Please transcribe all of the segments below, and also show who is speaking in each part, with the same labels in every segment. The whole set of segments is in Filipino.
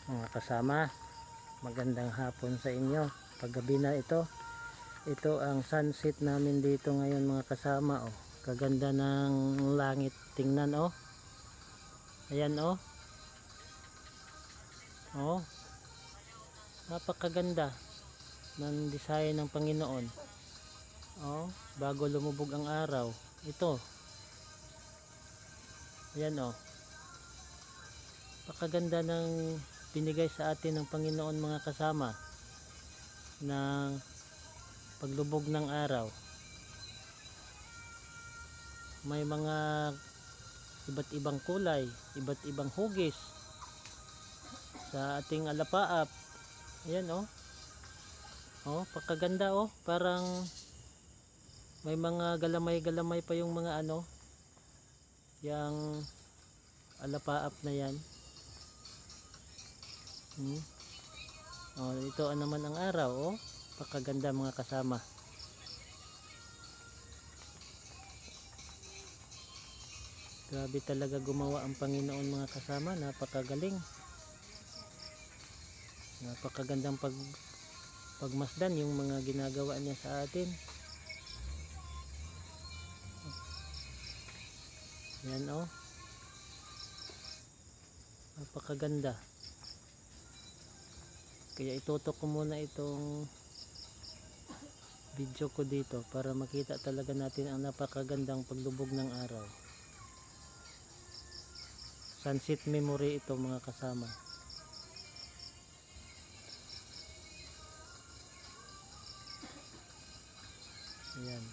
Speaker 1: Mga kasama, magandang hapon sa inyo. Paggabi na ito. Ito ang sunset namin dito ngayon mga kasama. Oh, kaganda ng langit. Tingnan oh. Ayan oh. Oh. Napakaganda ng design ng Panginoon. Oh, bago lumubog ang araw. Ito. Ayan oh. Napakaganda ng binigay sa atin ng Panginoon mga kasama ng paglubog ng araw. May mga iba't ibang kulay, iba't ibang hugis sa ating alapaap. Ayan oh. Oh, pakaganda oh. Parang may mga galamay-galamay pa yung mga ano, yung alapaap na yan. Oh, ito naman ang araw oh. Pakaganda mga kasama. Grabe talaga gumawa ang Panginoon mga kasama. Napakagaling. Napakagandang pagmasdan yung mga ginagawa niya sa atin. Yan oh. Napakaganda. Kaya itutok ko muna itong video ko dito para makita talaga natin ang napakagandang paglubog ng araw. Sunset memory ito mga kasama. Ayan.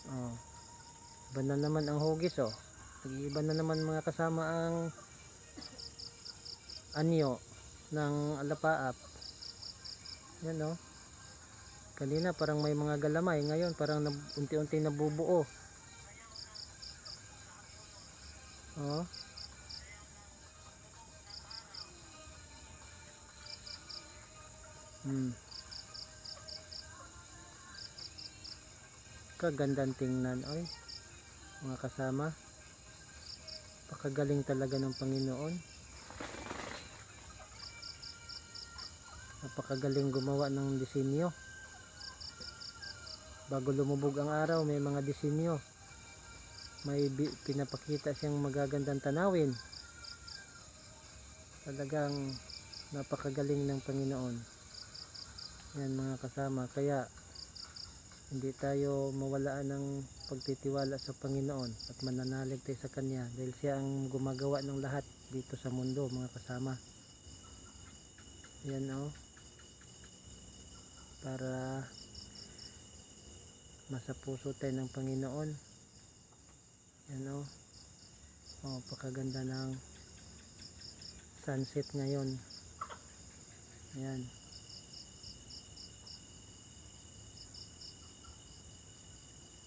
Speaker 1: Oh. Iba na naman ang hugis oh. Iba na naman mga kasama ang anyo ng alapaap. Yan oh. Kanina parang may mga galamay, ngayon parang unti-unti nabubuo. Oh. Kagandang tingnan oy mga kasama. Pakagaling talaga ng Panginoon. Napakagaling gumawa ng disenyo. Bago lumubog ang araw may mga disenyo. May pinapakita siyang magagandang tanawin. Talagang napakagaling ng Panginoon. Yan mga kasama. Kaya hindi tayo mawalaan ng pagtitiwala sa Panginoon at mananalig tayo sa Kanya dahil siya ang gumagawa ng lahat dito sa mundo mga kasama. Yan o. Para masapuso tayo ng Panginoon. Yan o. Oh, pakaganda ng sunset ngayon. Ayan.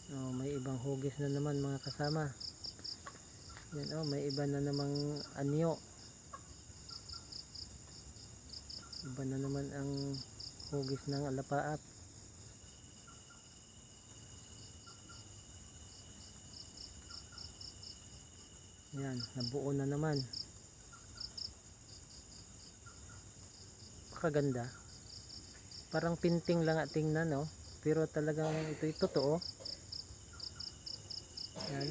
Speaker 1: Oh, may ibang hugis na naman mga kasama. Yan oh, may iba na namang anyo. Iba na naman ang hugis ng alapaap. Yan, nabuo na naman. Pakaganda. Parang pinting lang at tingnan no, pero talagang ito'y totoo. Yan.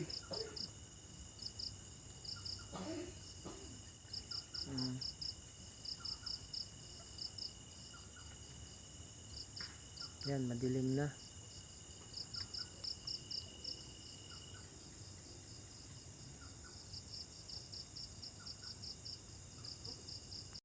Speaker 1: Yan, madilim na.